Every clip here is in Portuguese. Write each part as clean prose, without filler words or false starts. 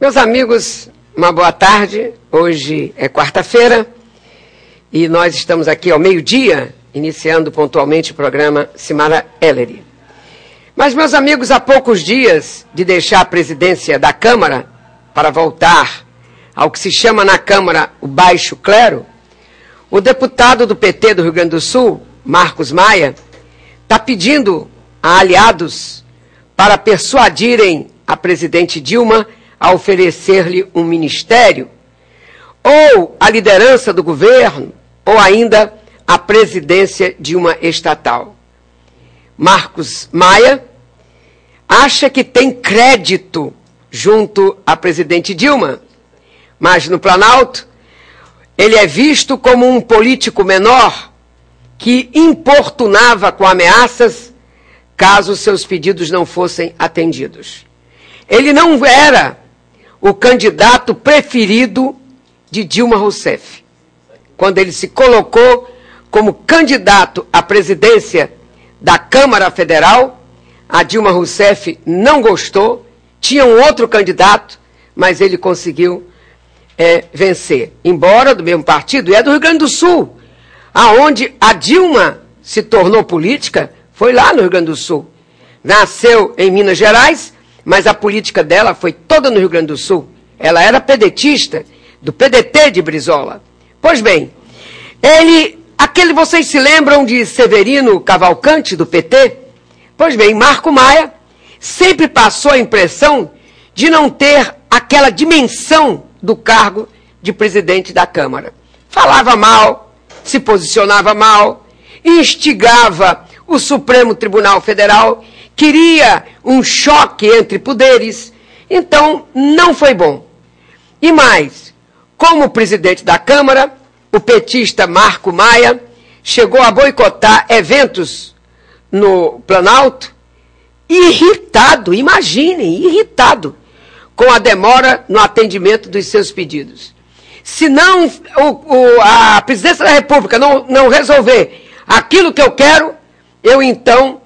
Meus amigos, uma boa tarde. Hoje é quarta-feira e nós estamos aqui ao meio-dia, iniciando pontualmente o programa Simara Ellery. Mas, meus amigos, há poucos dias de deixar a presidência da Câmara para voltar ao que se chama na Câmara o baixo clero, o deputado do PT do Rio Grande do Sul, Marcos Maia, está pedindo a aliados para persuadirem a presidente Dilma a oferecer-lhe um ministério, ou a liderança do governo, ou ainda a presidência de uma estatal. Marcos Maia acha que tem crédito junto à presidente Dilma, mas no Planalto ele é visto como um político menor que importunava com ameaças caso seus pedidos não fossem atendidos. Ele não era o candidato preferido de Dilma Rousseff. Quando ele se colocou como candidato à presidência da Câmara Federal, a Dilma Rousseff não gostou, tinha um outro candidato, mas ele conseguiu vencer. Embora do mesmo partido, e é do Rio Grande do Sul, aonde a Dilma se tornou política, foi lá no Rio Grande do Sul. Nasceu em Minas Gerais, mas a política dela foi toda no Rio Grande do Sul. Ela era pedetista, do PDT de Brizola. Pois bem, vocês se lembram de Severino Cavalcante, do PT? Pois bem, Marco Maia sempre passou a impressão de não ter aquela dimensão do cargo de presidente da Câmara. Falava mal, se posicionava mal, instigava o Supremo Tribunal Federal, queria um choque entre poderes, então não foi bom. E mais, como presidente da Câmara, o petista Marco Maia chegou a boicotar eventos no Planalto, irritado, imaginem, irritado, com a demora no atendimento dos seus pedidos. Se não a presidência da República não resolver aquilo que eu quero, eu então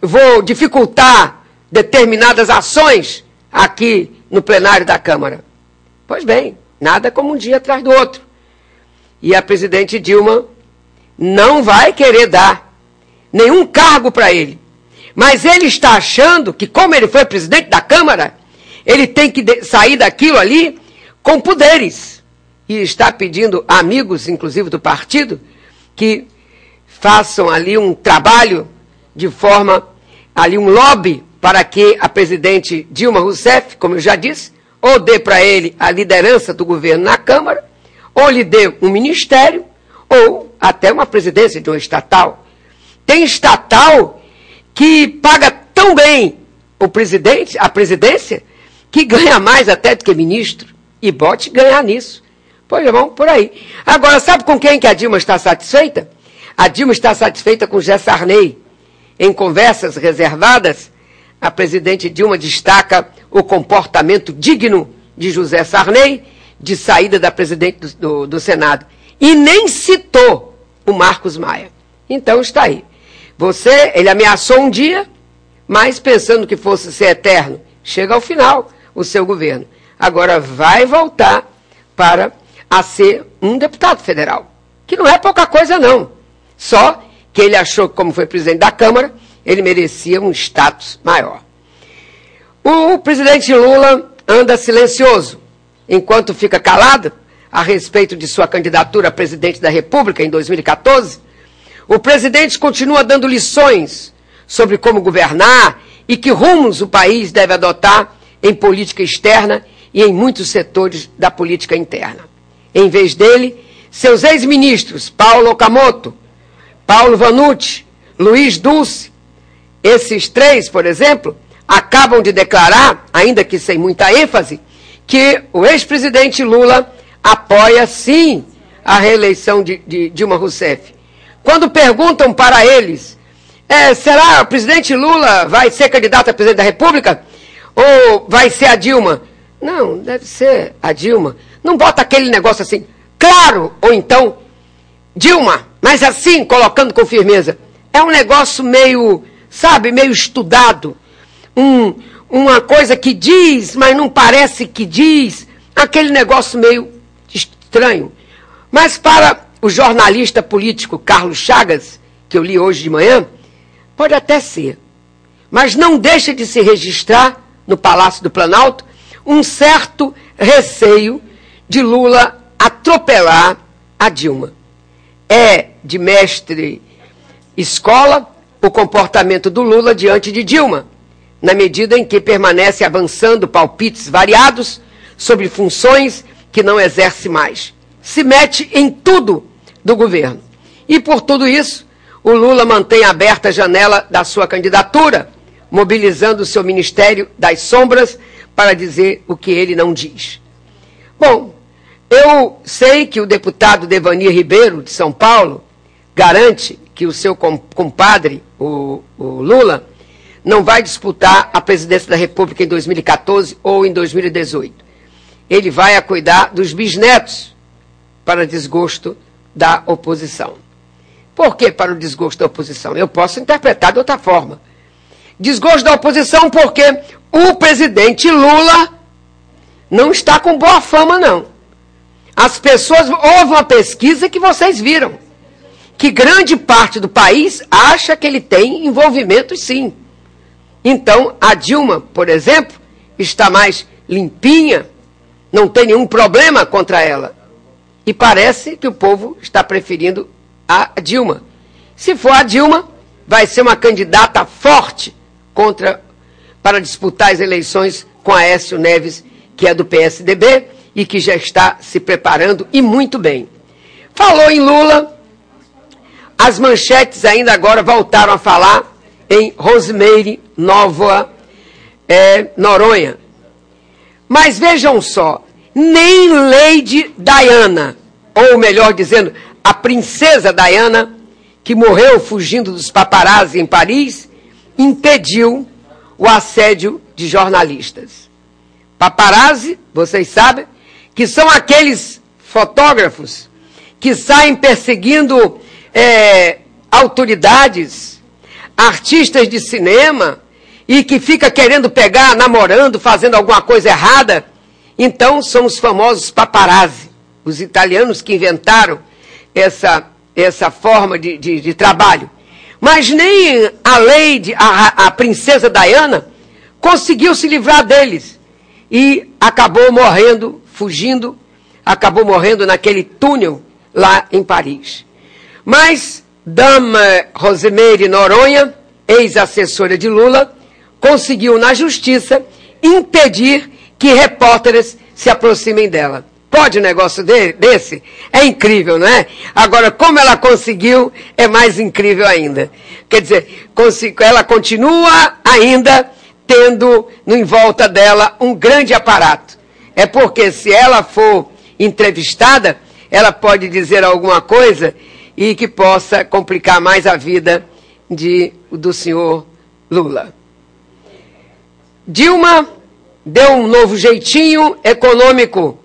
vou dificultar determinadas ações aqui no plenário da Câmara. Pois bem, nada como um dia atrás do outro. E a presidente Dilma não vai querer dar nenhum cargo para ele. Mas ele está achando que, como ele foi presidente da Câmara, ele tem que sair daquilo ali com poderes. E está pedindo a amigos, inclusive do partido, que façam ali um trabalho de forma, ali um lobby, para que a presidente Dilma Rousseff, como eu já disse, ou dê para ele a liderança do governo na Câmara, ou lhe dê um ministério, ou até uma presidência de uma estatal. Tem estatal que paga tão bem a presidência, que ganha mais até do que ministro, e bote ganhar nisso. Pois vamos por aí. Agora, sabe com quem que a Dilma está satisfeita? A Dilma está satisfeita com José Sarney. Em conversas reservadas, a presidente Dilma destaca o comportamento digno de José Sarney, de saída da presidente do Senado. E nem citou o Marcos Maia. Então está aí. Ele ameaçou um dia, mas pensando que fosse ser eterno, chega ao final o seu governo. Agora vai voltar a ser um deputado federal, que não é pouca coisa não. Só que ele achou que, como foi presidente da Câmara, ele merecia um status maior. O presidente Lula anda silencioso, enquanto fica calado a respeito de sua candidatura a presidente da República em 2014. O presidente continua dando lições sobre como governar e que rumos o país deve adotar em política externa e em muitos setores da política interna. Em vez dele, seus ex-ministros, Paulo Okamoto, Paulo Vanucci, Luiz Dulce, esses três, por exemplo, acabam de declarar, ainda que sem muita ênfase, que o ex-presidente Lula apoia, sim, a reeleição de Dilma Rousseff. Quando perguntam para eles, será o presidente Lula vai ser candidato a presidente da República? Ou vai ser a Dilma? Não, deve ser a Dilma. Não bota aquele negócio assim, claro, ou então, Dilma, mas assim, colocando com firmeza. É um negócio meio, sabe, meio estudado. uma coisa que diz, mas não parece que diz, aquele negócio meio estranho. Mas para o jornalista político Carlos Chagas, que eu li hoje de manhã, pode até ser. Mas não deixa de se registrar no Palácio do Planalto um certo receio de Lula atropelar a Dilma. É de mestre escola o comportamento do Lula diante de Dilma, na medida em que permanece avançando palpites variados sobre funções que não exerce mais. Se mete em tudo do governo. E por tudo isso, o Lula mantém aberta a janela da sua candidatura, mobilizando o seu Ministério das Sombras para dizer o que ele não diz. Bom, eu sei que o deputado Devanir Ribeiro, de São Paulo, garante que o seu compadre, o Lula, não vai disputar a presidência da República em 2014 ou em 2018. Ele vai a cuidar dos bisnetos, para desgosto da oposição. Por que para o desgosto da oposição? Eu posso interpretar de outra forma. Desgosto da oposição porque o presidente Lula não está com boa fama, não. As pessoas... Houve uma pesquisa que vocês viram, que grande parte do país acha que ele tem envolvimento, sim. Então, a Dilma, por exemplo, está mais limpinha, não tem nenhum problema contra ela. E parece que o povo está preferindo a Dilma. Se for a Dilma, vai ser uma candidata forte para disputar as eleições com Aécio Neves, que é do PSDB e que já está se preparando, e muito bem. Falou em Lula, as manchetes ainda agora voltaram a falar em Rosemary Nova Noronha. Mas vejam só, nem Lady Diana, ou melhor dizendo, a princesa Diana, que morreu fugindo dos paparazzi em Paris, impediu o assédio de jornalistas. Paparazzi, vocês sabem, que são aqueles fotógrafos que saem perseguindo autoridades, artistas de cinema, e que fica querendo pegar, namorando, fazendo alguma coisa errada. Então, são os famosos paparazzi, os italianos que inventaram essa forma de trabalho. Mas nem a princesa Diana conseguiu se livrar deles. E acabou morrendo, fugindo, acabou morrendo naquele túnel lá em Paris. Mas Dama Rosemary Noronha, ex-assessora de Lula, conseguiu na justiça impedir que repórteres se aproximem dela. Pode um negócio desse? É incrível, não é? Agora, como ela conseguiu, é mais incrível ainda. Quer dizer, ela continua ainda tendo em volta dela um grande aparato. É porque se ela for entrevistada, ela pode dizer alguma coisa e que possa complicar mais a vida do senhor Lula. Dilma deu um novo jeitinho econômico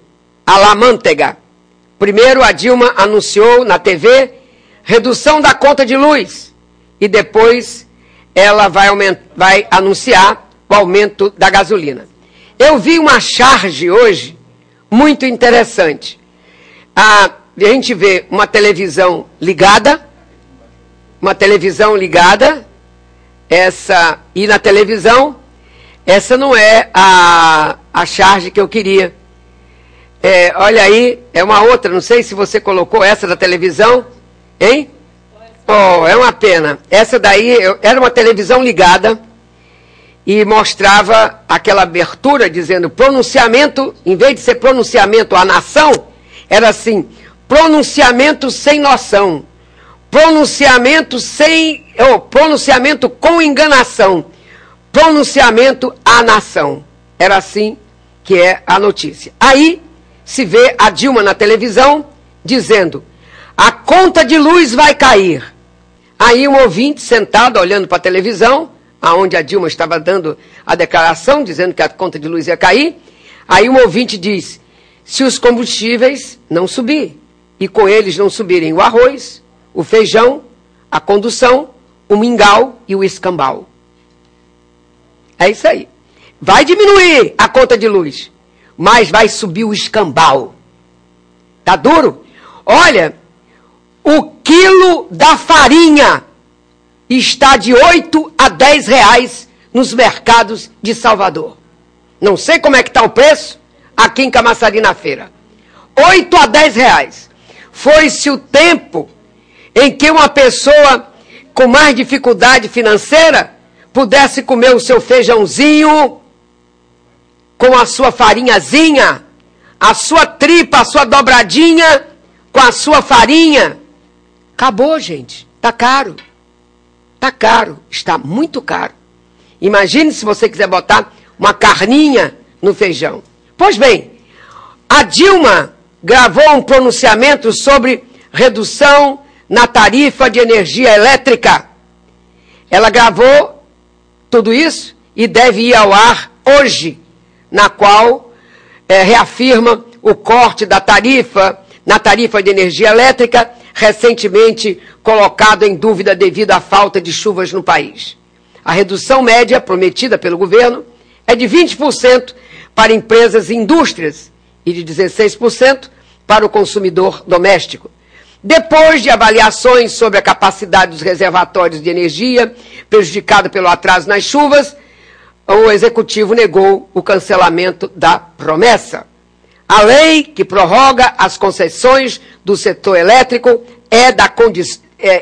à la manteiga. Primeiro, a Dilma anunciou na TV redução da conta de luz. E depois ela vai anunciar o aumento da gasolina. Eu vi uma charge hoje muito interessante. A gente vê uma televisão ligada, e na televisão, essa não é a charge que eu queria. Olha aí, é uma outra, não sei se você colocou essa da televisão, hein? Oh, é uma pena. Essa daí era uma televisão ligada e mostrava aquela abertura dizendo pronunciamento, em vez de ser pronunciamento à nação, era assim, pronunciamento sem noção, pronunciamento com enganação, pronunciamento à nação. Era assim que é a notícia. Aí se vê a Dilma na televisão dizendo, a conta de luz vai cair. Aí um ouvinte sentado olhando para a televisão, aonde a Dilma estava dando a declaração, dizendo que a conta de luz ia cair, aí um ouvinte diz, se os combustíveis não subirem, e com eles não subirem o arroz, o feijão, a condução, o mingau e o escambau. É isso aí. Vai diminuir a conta de luz, mas vai subir o escambau. Tá duro? Olha, o quilo da farinha está de 8 a 10 reais nos mercados de Salvador. Não sei como é que está o preço aqui em Camaçari na feira. 8 a 10 reais. Foi-se o tempo em que uma pessoa com mais dificuldade financeira pudesse comer o seu feijãozinho com a sua farinhazinha, a sua tripa, a sua dobradinha com a sua farinha. Acabou, gente. Tá caro. Tá caro. Está muito caro. Imagine se você quiser botar uma carninha no feijão. Pois bem, a Dilma gravou um pronunciamento sobre redução na tarifa de energia elétrica. Ela gravou tudo isso e deve ir ao ar hoje, na qual reafirma o corte da tarifa, na tarifa de energia elétrica, recentemente colocado em dúvida devido à falta de chuvas no país. A redução média prometida pelo governo é de 20% para empresas e indústrias e de 16% para o consumidor doméstico. Depois de avaliações sobre a capacidade dos reservatórios de energia, prejudicada pelo atraso nas chuvas, o Executivo negou o cancelamento da promessa. A lei que prorroga as concessões do setor elétrico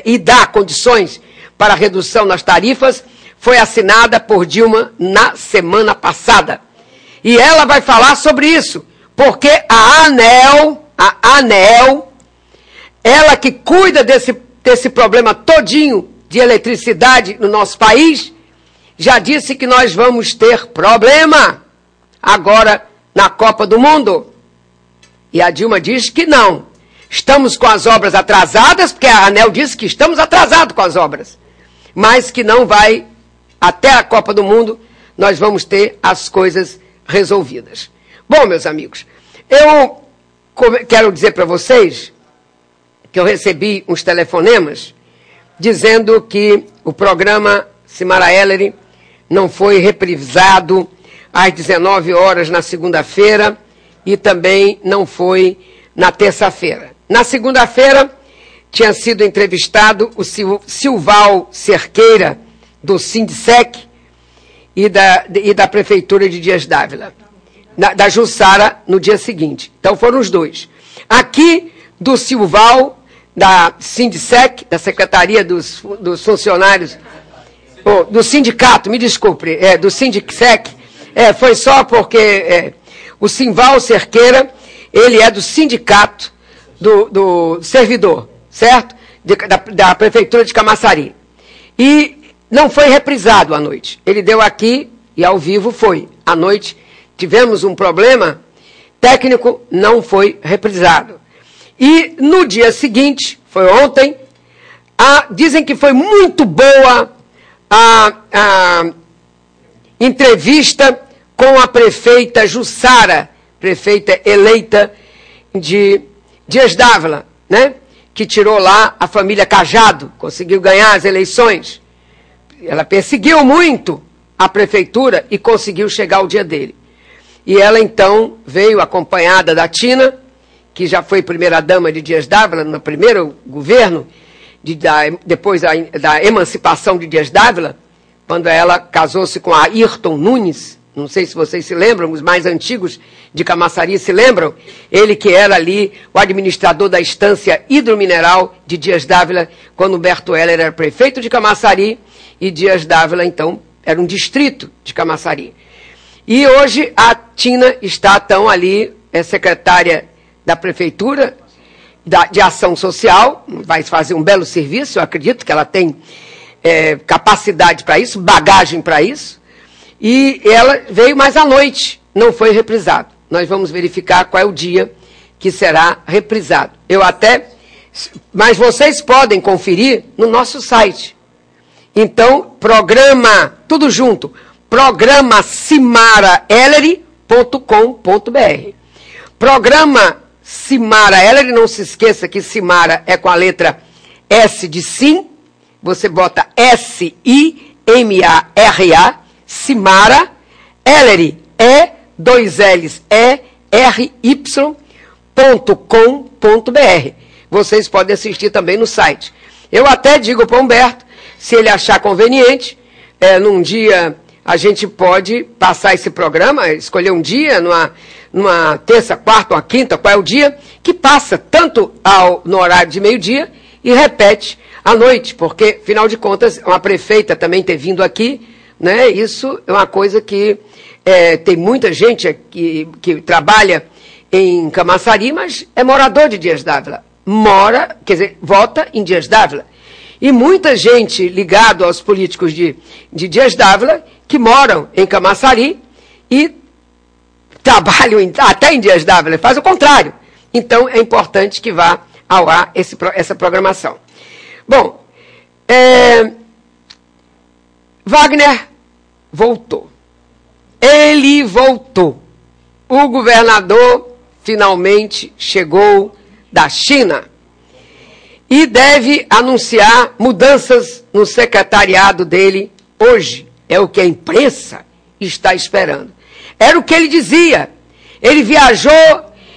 e dá condições para redução nas tarifas foi assinada por Dilma na semana passada. E ela vai falar sobre isso, porque a ANEEL, ela que cuida desse problema todinho de eletricidade no nosso país, já disse que nós vamos ter problema agora na Copa do Mundo. E a Dilma diz que não. Estamos com as obras atrasadas, porque a ANEEL disse que estamos atrasados com as obras. Mas que não vai, até a Copa do Mundo, nós vamos ter as coisas resolvidas. Bom, meus amigos, eu quero dizer para vocês que eu recebi uns telefonemas dizendo que o programa Simara Ellery não foi reprisado às 19 horas na segunda-feira e também não foi na terça-feira. Na segunda-feira tinha sido entrevistado o Silval Cerqueira, do Sindicec e da Prefeitura de Dias d'Ávila, da Jussara, no dia seguinte. Então foram os dois. Aqui, do Silval, da Sindicec, da Secretaria dos Funcionários, do sindicato, me desculpe, do Sindicec, foi só porque o Silval Cerqueira, ele é do sindicato do servidor, certo? Da Prefeitura de Camaçari. E não foi reprisado à noite. Ele deu aqui e ao vivo foi. À noite tivemos um problema técnico, não foi reprisado. E no dia seguinte, foi ontem, dizem que foi muito boa a entrevista com a prefeita Jussara, prefeita eleita de Dias d'Ávila, né? Que tirou lá a família Cajado, conseguiu ganhar as eleições. Ela perseguiu muito a prefeitura e conseguiu chegar ao dia dele. E ela, então, veio acompanhada da Tina, que já foi primeira-dama de Dias d'Ávila, no primeiro governo, depois da emancipação de Dias d'Ávila, quando ela casou-se com a Ayrton Nunes. Não sei se vocês se lembram, os mais antigos de Camaçari se lembram. Ele que era ali o administrador da estância hidromineral de Dias d'Ávila, quando Humberto Heller era prefeito de Camaçari, e Dias d'Ávila, então, era um distrito de Camaçari. E hoje a Tina está, então, ali, secretária da Prefeitura de Ação Social, vai fazer um belo serviço, eu acredito que ela tem capacidade para isso, bagagem para isso, e ela veio mais à noite, não foi reprisado. Nós vamos verificar qual é o dia que será reprisado. Mas vocês podem conferir no nosso site. Então, programa, tudo junto, programa simaraellery.com.br. Programa Simara Ellery, não se esqueça que Simara é com a letra S de sim, você bota S-I-M-A-R-A, Simara Ellery, E2LsERY.com.br. Vocês podem assistir também no site. Eu até digo para o Humberto, se ele achar conveniente, num dia a gente pode passar esse programa, escolher um dia, numa terça, quarta ou quinta, qual é o dia, que passa tanto no horário de meio-dia e repete à noite, porque, afinal de contas, uma prefeita também ter vindo aqui, né, isso é uma coisa que tem muita gente que trabalha em Camaçari, mas é morador de Dias d'Ávila. Vota em Dias d'Ávila. E muita gente ligada aos políticos de Dias d'Ávila, que moram em Camaçari e trabalham até em Dias d'Ávila, faz o contrário. Então, é importante que vá ao ar essa programação. Bom, Wagner voltou. Ele voltou. O governador finalmente chegou da China e deve anunciar mudanças no secretariado dele hoje. É o que a imprensa está esperando. Era o que ele dizia. Ele viajou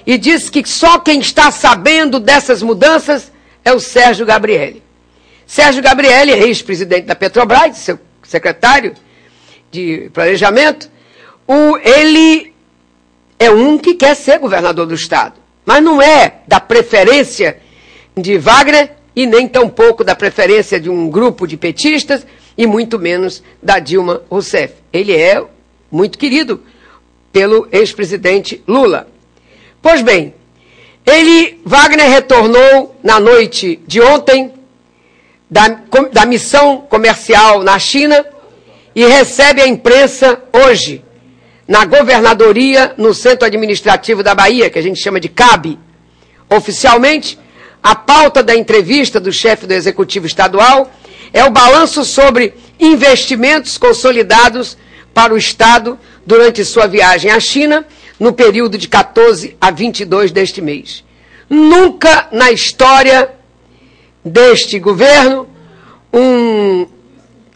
e disse que só quem está sabendo dessas mudanças é o Sérgio Gabrielli. Sérgio Gabrielli é ex-presidente da Petrobras, seu secretário de planejamento. Ele é um que quer ser governador do Estado, mas não é da preferência de Wagner e nem tampouco da preferência de um grupo de petistas e muito menos da Dilma Rousseff. Ele é muito querido pelo ex-presidente Lula. Pois bem, Wagner retornou na noite de ontem da missão comercial na China e recebe a imprensa hoje, na governadoria, no Centro Administrativo da Bahia, que a gente chama de CAB. Oficialmente, a pauta da entrevista do chefe do Executivo Estadual é o balanço sobre investimentos consolidados para o Estado durante sua viagem à China, no período de 14 a 22 deste mês. Nunca na história deste governo, um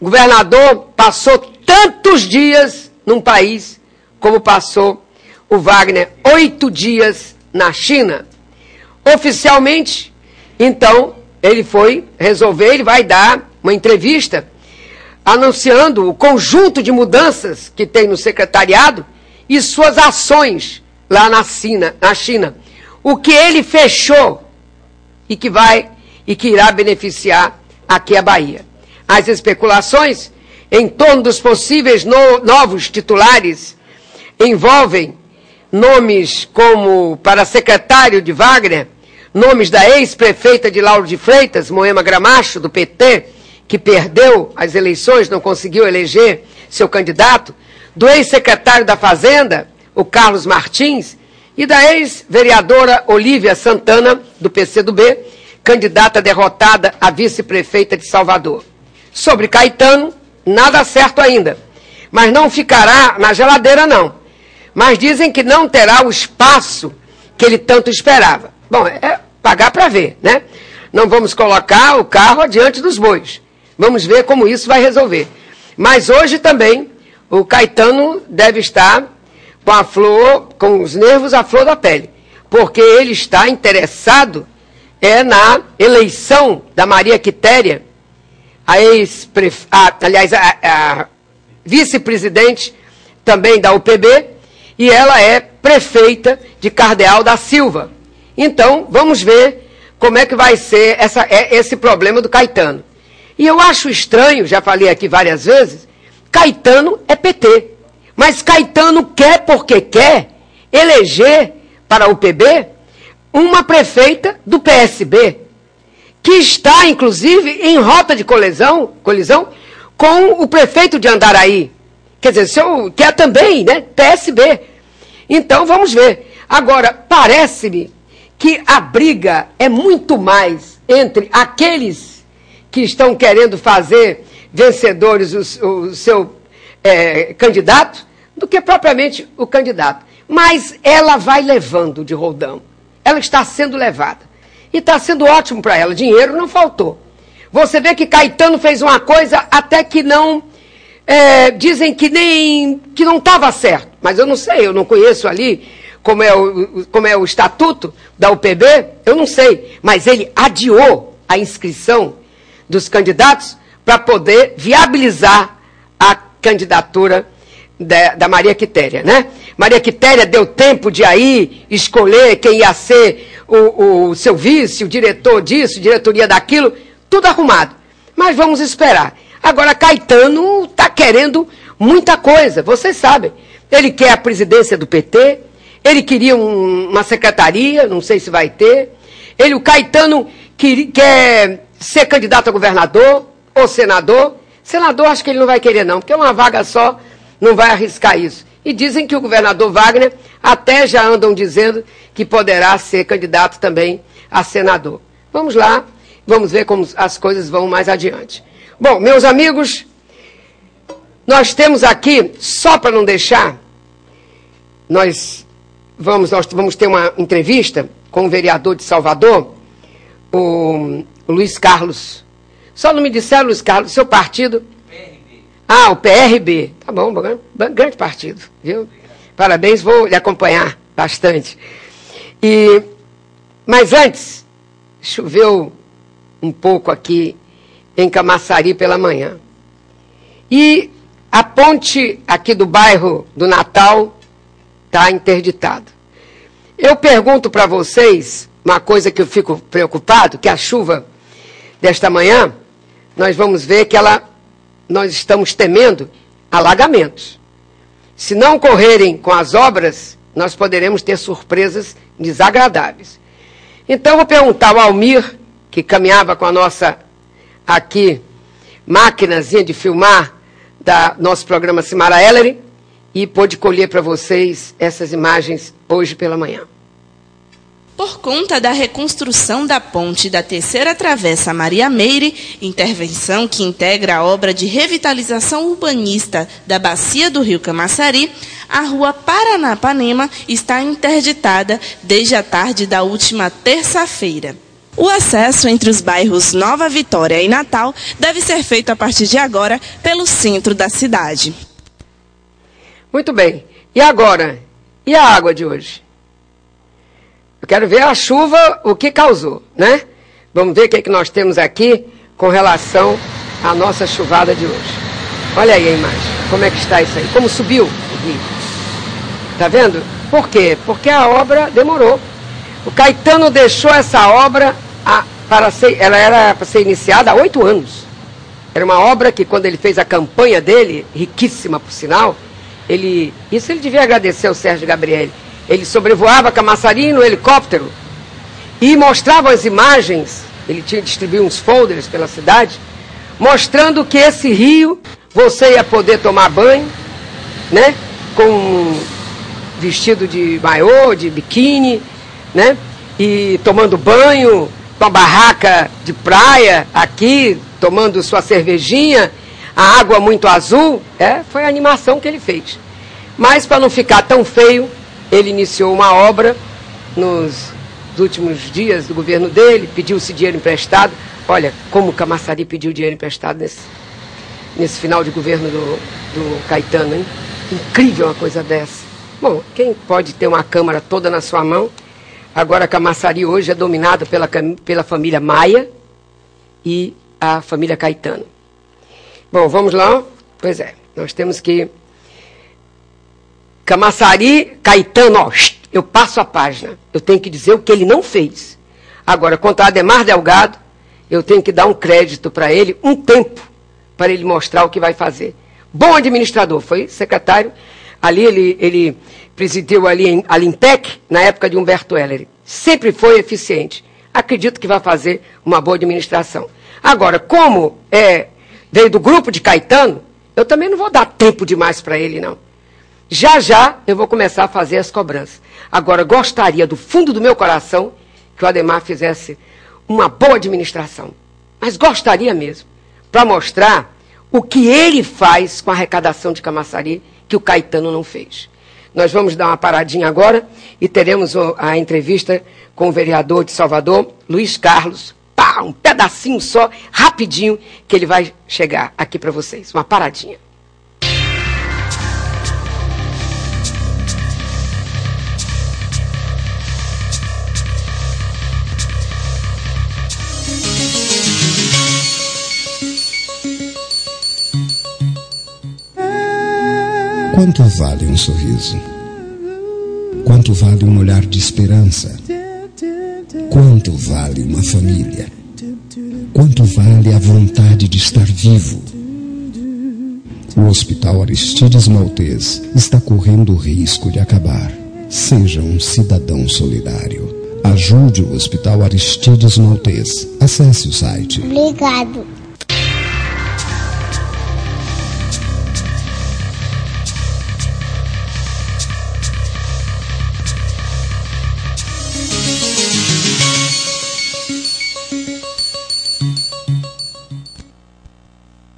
governador passou tantos dias num país como passou o Wagner, 8 dias na China. Oficialmente, então, ele vai dar uma entrevista anunciando o conjunto de mudanças que tem no secretariado e suas ações lá na China. O que ele fechou e que irá beneficiar aqui a Bahia. As especulações em torno dos possíveis novos titulares envolvem nomes como, para secretário de Wagner, nomes da ex-prefeita de Lauro de Freitas, Moema Gramacho, do PT, que perdeu as eleições, não conseguiu eleger seu candidato, do ex-secretário da Fazenda, o Carlos Martins, e da ex-vereadora Olívia Santana, do PCdoB, candidata derrotada a vice-prefeita de Salvador. Sobre Caetano, nada certo ainda, mas não ficará na geladeira, não. Mas dizem que não terá o espaço que ele tanto esperava. Bom, é pagar para ver, né? Não vamos colocar o carro adiante dos bois. Vamos ver como isso vai resolver. Mas hoje também o Caetano deve estar com os nervos à flor da pele, porque ele está interessado na eleição da Maria Quitéria, a vice-presidente também da UPB, e ela é prefeita de Cardeal da Silva. Então, vamos ver como é que vai ser esse problema do Caetano. E eu acho estranho, já falei aqui várias vezes, Caetano é PT. Mas Caetano quer, porque quer, eleger para a UPB uma prefeita do PSB, que está, inclusive, em rota de colisão com o prefeito de Andaraí. Quer dizer, quer também, né, PSB. Então, vamos ver. Agora, parece-me que a briga é muito mais entre aqueles que estão querendo fazer vencedores o seu candidato, do que propriamente o candidato. Mas ela vai levando de roldão. Ela está sendo levada. E está sendo ótimo para ela. Dinheiro não faltou. Você vê que Caetano fez uma coisa até que não dizem que não estava certo, mas eu não sei, eu não conheço ali como é o estatuto da UPB, eu não sei, mas ele adiou a inscrição dos candidatos para poder viabilizar a candidatura da Maria Quitéria, né? Maria Quitéria deu tempo de aí escolher quem ia ser o seu vice, o diretor disso, diretoria daquilo, tudo arrumado. Mas vamos esperar. Agora, Caetano está querendo muita coisa, vocês sabem. Ele quer a presidência do PT, ele queria uma secretaria, não sei se vai ter. O Caetano quer ser candidato a governador ou senador. Senador acho que ele não vai querer não, porque uma vaga só não vai arriscar isso. E dizem que o governador Wagner até já andam dizendo que poderá ser candidato também a senador. Vamos lá, vamos ver como as coisas vão mais adiante. Bom, meus amigos, nós temos aqui, só para não deixar, nós vamos ter uma entrevista com o vereador de Salvador, o Luiz Carlos. Só não me disseram, Luiz Carlos, seu partido? PRB. Ah, o PRB. Tá bom, grande partido, viu? Parabéns, vou lhe acompanhar bastante. Mas antes, choveu um pouco aqui em Camaçari pela manhã. E a ponte aqui do bairro do Natal está interditada. Eu pergunto para vocês uma coisa que eu fico preocupado, que a chuva desta manhã, nós vamos ver que nós estamos temendo alagamentos. Se não correrem com as obras, nós poderemos ter surpresas desagradáveis. Então, vou perguntar ao Almir, que caminhava com a nossa, aqui, maquinazinha de filmar da nosso programa Simara Ellery, e pôde colher para vocês essas imagens hoje pela manhã. Por conta da reconstrução da ponte da Terceira Travessa Maria Meire, intervenção que integra a obra de revitalização urbanista da bacia do Rio Camaçari, a rua Paranapanema está interditada desde a tarde da última terça-feira. O acesso entre os bairros Nova Vitória e Natal deve ser feito a partir de agora pelo centro da cidade. Muito bem. E agora? E a água de hoje? Eu quero ver a chuva, o que causou, né? Vamos ver o que nós temos aqui com relação à nossa chuvada de hoje. Olha aí a imagem. Como é que está isso aí? Como subiu o rio. Tá vendo? Por quê? Porque a obra demorou. O Caetano deixou essa obra ela era para ser iniciada há 8 anos. Era uma obra que, quando ele fez a campanha dele, riquíssima por sinal, isso ele devia agradecer ao Sérgio Gabrielli. Ele sobrevoava Camaçari no helicóptero e mostrava as imagens, ele tinha distribuído uns folders pela cidade, mostrando que esse rio, você ia poder tomar banho, né, com vestido de maiô, de biquíni, né, e tomando banho, com a barraca de praia aqui, tomando sua cervejinha, a água muito azul, foi a animação que ele fez. Mas, para não ficar tão feio, ele iniciou uma obra nos últimos dias do governo dele, pediu-se dinheiro emprestado. Olha, como o Camaçari pediu dinheiro emprestado nesse final de governo do Caetano, hein? Incrível uma coisa dessa. Bom, quem pode ter uma Câmara toda na sua mão? Agora, Camaçari hoje é dominado pela família Maia e a família Caetano. Bom, vamos lá? Pois é, nós temos que... Camaçari, Caetano, ó, eu passo a página. Eu tenho que dizer o que ele não fez. Agora, quanto a Ademar Delgado, eu tenho que dar um crédito para ele, um tempo, para ele mostrar o que vai fazer. Bom administrador, foi secretário. Ali ele presidiu ali a Limpec, na época de Humberto Heller. Sempre foi eficiente. Acredito que vai fazer uma boa administração. Agora, como veio do grupo de Caetano, eu também não vou dar tempo demais para ele, não. Já já eu vou começar a fazer as cobranças. Agora, gostaria do fundo do meu coração que o Ademar fizesse uma boa administração. Mas gostaria mesmo, para mostrar o que ele faz com a arrecadação de Camaçari, que o Caetano não fez. Nós vamos dar uma paradinha agora e teremos a entrevista com o vereador de Salvador, Luiz Carlos. Pá, um pedacinho só, rapidinho, que ele vai chegar aqui para vocês. Uma paradinha. Quanto vale um sorriso? Quanto vale um olhar de esperança? Quanto vale uma família? Quanto vale a vontade de estar vivo? O Hospital Aristides Maltês está correndo o risco de acabar. Seja um cidadão solidário. Ajude o Hospital Aristides Maltês. Acesse o site. Obrigado.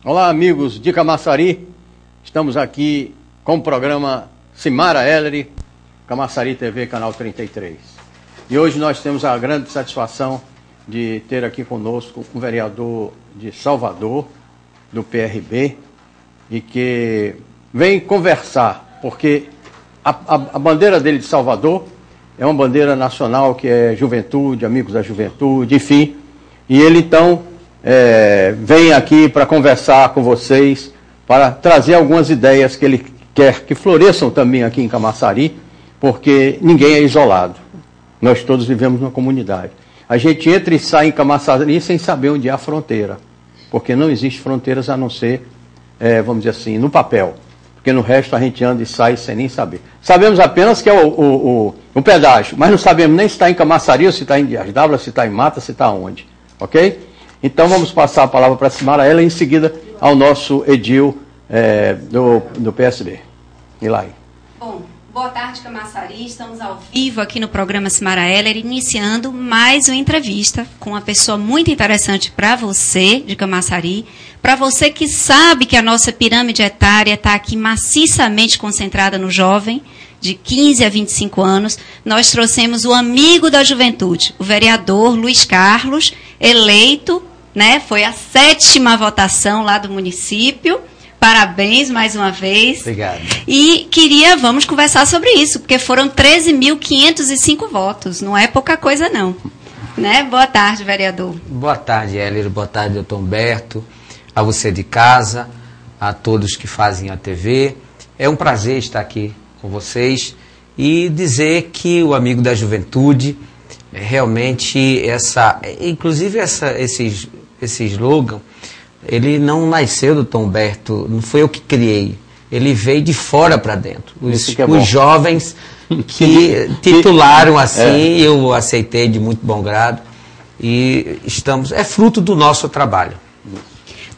Olá, amigos de Camaçari. Estamos aqui com o programa Simara Ellery, Camaçari TV, canal 33. E hoje nós temos a grande satisfação de ter aqui conosco um vereador de Salvador, do PRB, e que vem conversar, porque a bandeira dele de Salvador é uma bandeira nacional que é juventude, amigos da juventude, enfim. E ele então vem aqui para conversar com vocês, para trazer algumas ideias que ele quer que floresçam também aqui em Camaçari, porque ninguém é isolado. Nós todos vivemos numa comunidade. A gente entra e sai em Camaçari sem saber onde é a fronteira, porque não existe fronteiras a não ser, vamos dizer assim, no papel, porque no resto a gente anda e sai sem nem saber. Sabemos apenas que é o pedágio, mas não sabemos nem se está em Camaçari, ou se está em Dias d'Ávila, se está em Mata, se está onde, ok? Então vamos passar a palavra para a Simara Ellery, em seguida ao nosso edil do PSB. Ilai. Bom, boa tarde, Camaçari. Estamos ao vivo aqui no programa Simara Ellery, iniciando mais uma entrevista com uma pessoa muito interessante para você, de Camaçari, para você que sabe que a nossa pirâmide etária está aqui maciçamente concentrada no jovem, de 15 a 25 anos. Nós trouxemos o amigo da juventude, o vereador Luiz Carlos, eleito, né? Foi a 7ª votação lá do município. Parabéns mais uma vez. Obrigado. E vamos conversar sobre isso, porque foram 13.505 votos. Não é pouca coisa, não. Né? Boa tarde, vereador. Boa tarde, Ellery. Boa tarde, doutor Humberto. A você de casa, a todos que fazem a TV. É um prazer estar aqui com vocês e dizer que o amigo da juventude, realmente, inclusive esse slogan, ele não nasceu do Tom Humberto, não foi eu que criei, ele veio de fora para dentro. Os jovens que titularam assim, eu aceitei de muito bom grado e é fruto do nosso trabalho.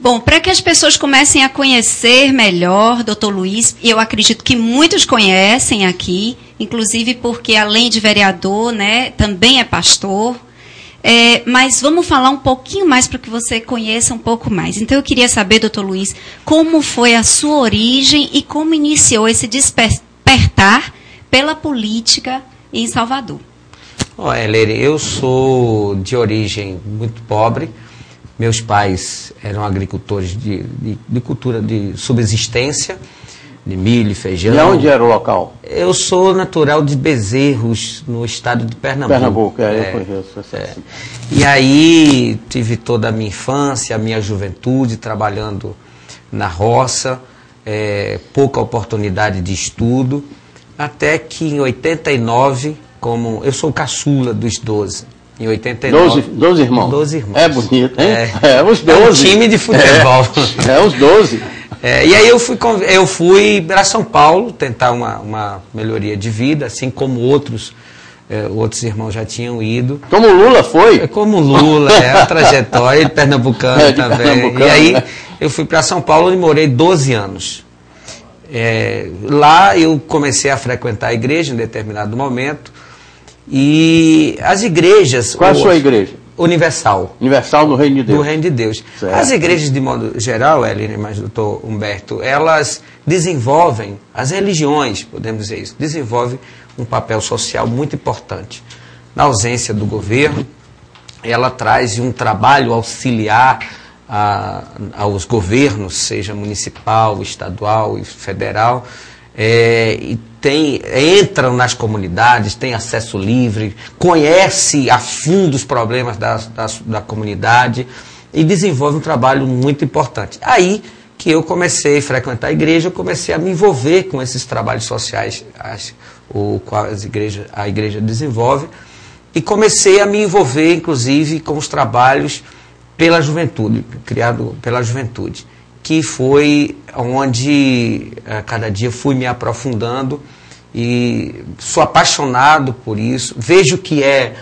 Bom, para que as pessoas comecem a conhecer melhor, doutor Luiz, e eu acredito que muitos conhecem aqui, inclusive porque além de vereador, né, também é pastor. Mas vamos falar um pouquinho mais para que você conheça um pouco mais. Então eu queria saber, doutor Luiz, como foi a sua origem e como iniciou esse despertar pela política em Salvador. Ellery, eu sou de origem muito pobre. Meus pais eram agricultores de cultura de subsistência, de milho, feijão. E onde era o local? Eu sou natural de Bezerros, no estado de Pernambuco. Eu conheço. E aí tive toda a minha infância, a minha juventude trabalhando na roça, pouca oportunidade de estudo, até que em 89, eu sou o caçula dos 12. Em 89. 12 irmãos? 12 irmãos. É bonito, hein? Os 12. É um time de futebol. Os 12. E aí eu fui para São Paulo tentar uma melhoria de vida, assim como outros irmãos já tinham ido. Como o Lula foi? Como o Lula, a trajetória, pernambucano também. Pernambucano, e aí eu fui para São Paulo e morei 12 anos. Lá eu comecei a frequentar a igreja em determinado momento. E as igrejas... Qual é a sua igreja? Universal. Universal no Reino de Deus. Do Reino de Deus. Certo. As igrejas, de modo geral, Ellery, mas doutor Humberto, elas desenvolvem, as religiões, podemos dizer isso, desenvolvem um papel social muito importante. Na ausência do governo, ela traz um trabalho auxiliar aos governos, seja municipal, estadual e federal, e entram nas comunidades, tem acesso livre, conhece a fundo os problemas da comunidade e desenvolve um trabalho muito importante. Aí que eu comecei a frequentar a igreja, eu comecei a me envolver com esses trabalhos sociais, a igreja desenvolve, e comecei a me envolver, inclusive, com os trabalhos pela juventude, criado pela juventude, que foi onde a cada dia fui me aprofundando e sou apaixonado por isso. Vejo que é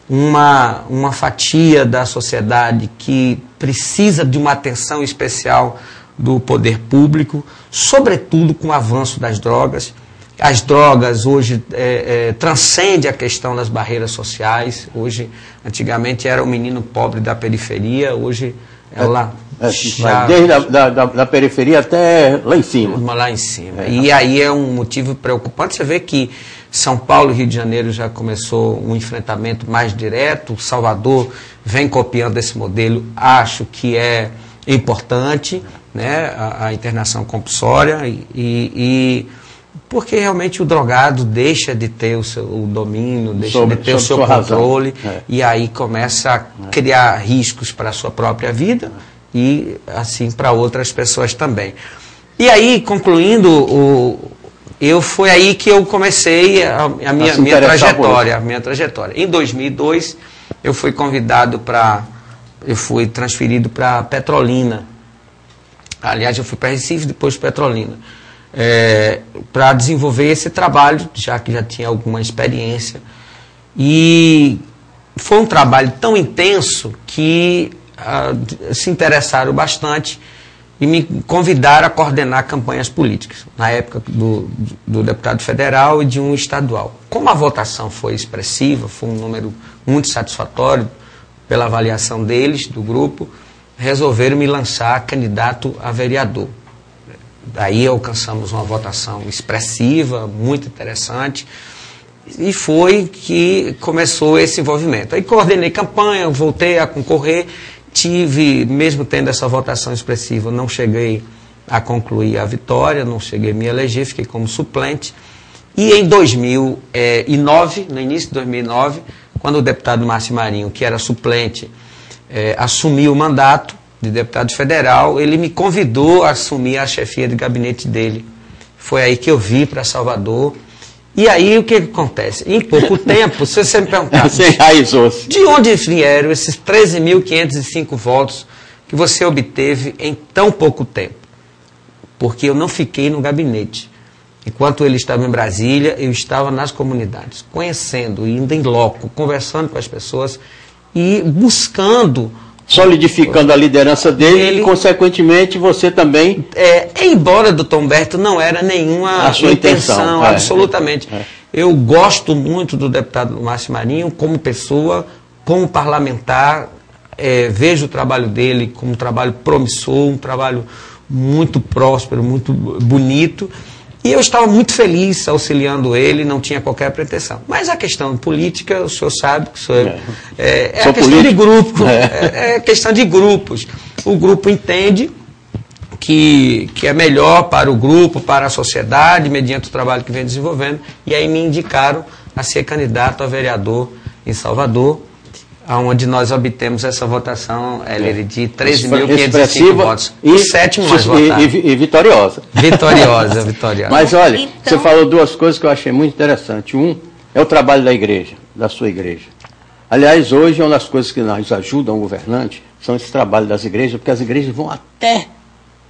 uma fatia da sociedade que precisa de uma atenção especial do poder público, sobretudo com o avanço das drogas. As drogas hoje transcendem a questão das barreiras sociais. Hoje, antigamente era o menino pobre da periferia, hoje ela já... Desde da periferia até lá em cima. Lá em cima. E aí é um motivo preocupante. Você vê que São Paulo e Rio de Janeiro já começou um enfrentamento mais direto. Salvador vem copiando esse modelo. Acho que é importante, né, a internação compulsória e porque realmente o drogado deixa de ter o domínio, deixa de ter o seu controle, e aí começa a criar riscos para a sua própria vida e assim para outras pessoas também. E aí, concluindo, foi aí que eu comecei a minha trajetória. Em 2002, eu fui convidado eu fui transferido para Petrolina. Aliás, eu fui para Recife, depois Petrolina. Para desenvolver esse trabalho, já que já tinha alguma experiência. E foi um trabalho tão intenso que se interessaram bastante e me convidaram a coordenar campanhas políticas, na época do deputado federal e de um estadual. Como a votação foi expressiva, foi um número muito satisfatório pela avaliação deles, do grupo, resolveram me lançar candidato a vereador. Daí alcançamos uma votação expressiva, muito interessante, e foi que começou esse envolvimento. Aí coordenei campanha, voltei a concorrer, mesmo tendo essa votação expressiva, não cheguei a concluir a vitória, não cheguei a me eleger, fiquei como suplente. E em 2009, no início de 2009, quando o deputado Márcio Marinho, que era suplente, assumiu o mandato de deputado federal, ele me convidou a assumir a chefia de gabinete dele. Foi aí que eu vim para Salvador. E aí o que acontece? Em pouco tempo, se você me perguntar, de onde vieram esses 13.505 votos que você obteve em tão pouco tempo? Porque eu não fiquei no gabinete. Enquanto ele estava em Brasília, eu estava nas comunidades, conhecendo, indo em loco, conversando com as pessoas e buscando... solidificando a liderança dele e, consequentemente, você também... embora, doutor Humberto, não era nenhuma a sua intenção, absolutamente. Eu gosto muito do deputado Márcio Marinho como pessoa, como parlamentar, vejo o trabalho dele como um trabalho promissor, um trabalho muito próspero, muito bonito, e eu estava muito feliz auxiliando ele, não tinha qualquer pretensão. Mas a questão política, o senhor sabe que é a questão de grupo, é questão de grupos. O grupo entende que é melhor para o grupo, para a sociedade, mediante o trabalho que vem desenvolvendo, e aí me indicaram a ser candidato a vereador em Salvador, onde nós obtemos essa votação de 13.505 votos. E sétimo mais votado. E vitoriosa. Vitoriosa. Mas olha, então... você falou duas coisas que eu achei muito interessante. Um é o trabalho da igreja, da sua igreja. Aliás, hoje, uma das coisas que nos ajudam o governante são esse trabalho das igrejas, porque as igrejas vão até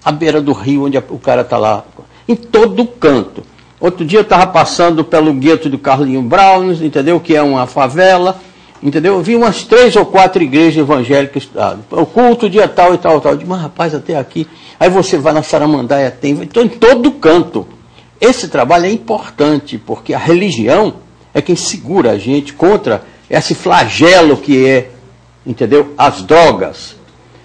a beira do rio, onde o cara está lá, em todo canto. Outro dia eu estava passando pelo gueto do Carlinho Brown, entendeu? Que é uma favela. Entendeu? Eu vi umas 3 ou 4 igrejas evangélicas, o culto dia tal e tal. Eu digo, mas rapaz, até aqui. Aí você vai na Saramandaia, então em todo canto. Esse trabalho é importante, porque a religião é quem segura a gente contra esse flagelo que é, entendeu? As drogas.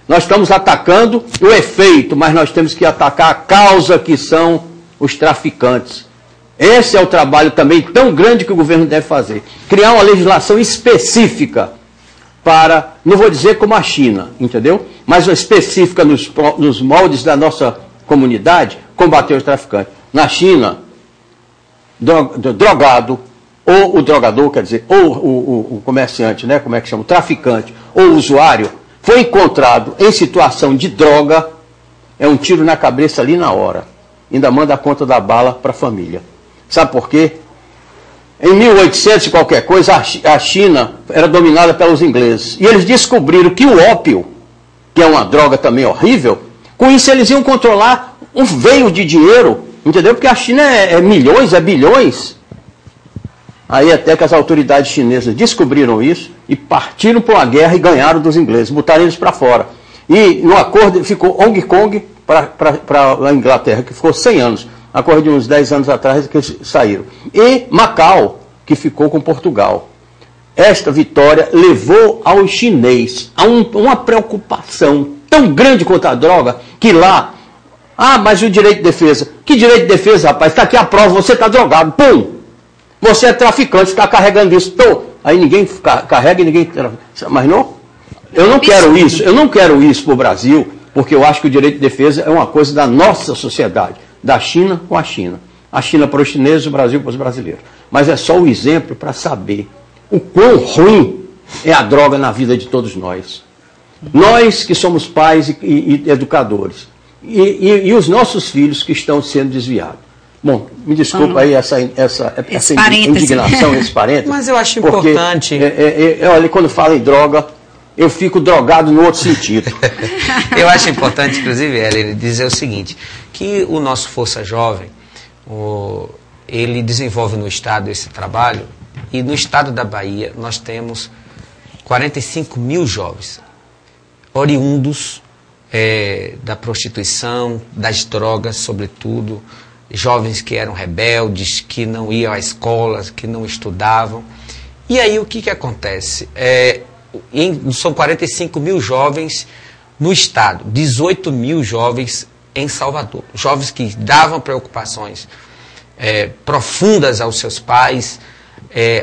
Nós estamos atacando o efeito, mas nós temos que atacar a causa, que são os traficantes. Esse é o trabalho também tão grande que o governo deve fazer. Criar uma legislação específica para, não vou dizer como a China, entendeu? Mas uma específica nos moldes da nossa comunidade, combater os traficantes. Na China, drogado, ou o drogador, quer dizer, ou o comerciante, né? Como é que chama? O traficante, ou o usuário, foi encontrado em situação de droga, é um tiro na cabeça ali na hora. Ainda manda a conta da bala para a família. Sabe por quê? Em 1800 e qualquer coisa, a China era dominada pelos ingleses. E eles descobriram que o ópio, que é uma droga também horrível, com isso eles iam controlar um veio de dinheiro, entendeu? Porque a China é milhões, é bilhões. Aí até que as autoridades chinesas descobriram isso e partiram para uma guerra e ganharam dos ingleses, botaram eles para fora. E no acordo ficou Hong Kong para a Inglaterra, que ficou 100 anos. Acordo de uns 10 anos atrás que eles saíram. E Macau, que ficou com Portugal. Esta vitória levou ao chinês a uma preocupação tão grande contra a droga, que lá, mas o direito de defesa. Que direito de defesa, rapaz? Está aqui a prova, você está drogado. Pum! Você é traficante, está carregando isso. Então, aí ninguém carrega e ninguém... Mas não, eu não quero isso. Eu não quero isso para o Brasil, porque eu acho que o direito de defesa é uma coisa da nossa sociedade. Da China com a China. A China para os chineses, o Brasil para os brasileiros. Mas é só o exemplo para saber o quão ruim é a droga na vida de todos nós. Nós que somos pais e educadores. E os nossos filhos que estão sendo desviados. Bom, me desculpa aí essa indignação, esse parênteses. Mas eu acho importante. Olha, quando fala em droga, eu fico drogado no outro sentido. Eu acho importante, inclusive, ele dizer o seguinte, que o nosso Força Jovem, ele desenvolve no Estado esse trabalho, e no Estado da Bahia nós temos 45 mil jovens, oriundos da prostituição, das drogas, sobretudo, jovens que eram rebeldes, que não iam à escola, que não estudavam. E aí o que acontece? São 45 mil jovens no Estado, 18 mil jovens em Salvador. Jovens que davam preocupações profundas aos seus pais,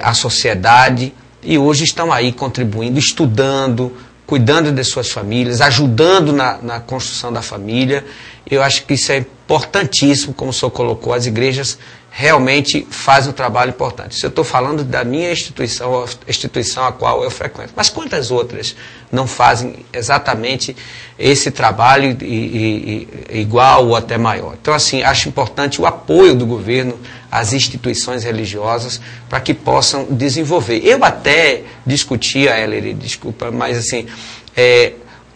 à sociedade, e hoje estão aí contribuindo, estudando, cuidando de suas famílias, ajudando na construção da família. Eu acho que isso é importantíssimo, como o senhor colocou, as igrejas realmente fazem um trabalho importante. Isso eu estou falando da minha instituição, a instituição a qual eu frequento. Mas quantas outras não fazem exatamente esse trabalho igual ou até maior? Então, assim, acho importante o apoio do governo às instituições religiosas para que possam desenvolver. Eu até discutia, Heller, desculpa, mas assim,